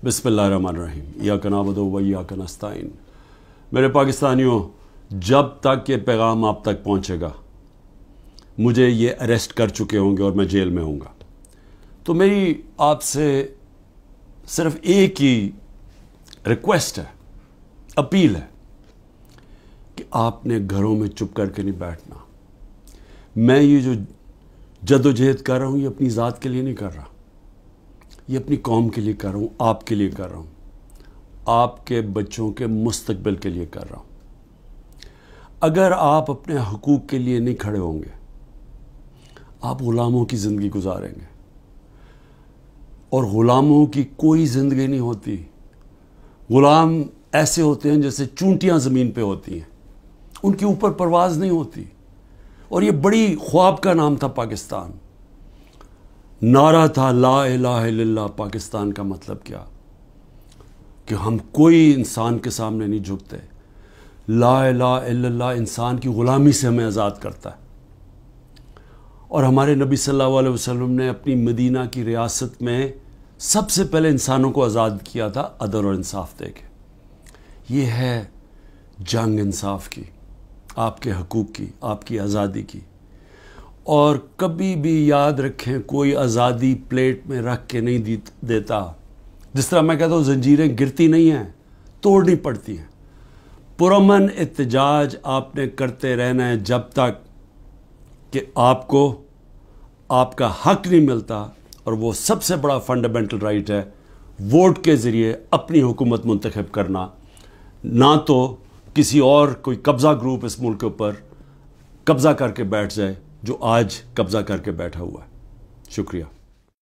बिस्मिल्लाहिर्रहमानिर्रहीम। इय्याक नअबुदु व इय्याक नस्तईन। मेरे पाकिस्तानियों, जब तक ये पैगाम आप तक पहुँचेगा, मुझे ये अरेस्ट कर चुके होंगे और मैं जेल में होऊंगा, तो मेरी आपसे सिर्फ एक ही रिक्वेस्ट है, अपील है कि आपने घरों में चुप करके नहीं बैठना। मैं ये जो जद्दोजहद कर रहा हूँ, ये अपनी ज़ात के लिए नहीं कर रहा, ये अपनी कौम के लिए कर रहा हूँ, आपके लिए कर रहा हूँ, आपके बच्चों के मुस्तकबिल के लिए कर रहा हूँ। अगर आप अपने हकूक़ के लिए नहीं खड़े होंगे, आप ग़ुलामों की ज़िंदगी गुजारेंगे, और ग़ुलामों की कोई ज़िंदगी नहीं होती। ग़ुलाम ऐसे होते हैं जैसे चूंटियाँ ज़मीन पे होती हैं, उनके ऊपर परवाज़ नहीं होती। और ये बड़ी ख्वाब का नाम था पाकिस्तान, नारा था ला इलाहा इल्लल्लाह। पाकिस्तान का मतलब क्या कि हम कोई इंसान के सामने नहीं झुकते। ला इलाहा इल्लल्लाह इंसान की ग़ुलामी से हमें आज़ाद करता है। और हमारे नबी सल्लल्लाहु अलैहि वसल्लम ने अपनी मदीना की रियासत में सबसे पहले इंसानों को आज़ाद किया था अदल और इंसाफ दे के। ये है जंग इंसाफ की, आपके हकूक़ की, आपकी आज़ादी की। और कभी भी याद रखें, कोई आज़ादी प्लेट में रख के नहीं देता। जिस तरह मैं कहता हूँ, जंजीरें गिरती नहीं हैं, तोड़नी पड़ती हैं। पुरअमन एहतजाज आपने करते रहना है जब तक कि आपको आपका हक नहीं मिलता। और वो सबसे बड़ा फंडामेंटल राइट है, वोट के ज़रिए अपनी हुकूमत मुंतखब करना, ना तो किसी और कोई कब्ज़ा ग्रुप इस मुल्क के ऊपर कब्ज़ा करके बैठ जाए जो आज कब्ज़ा करके बैठा हुआ है। शुक्रिया।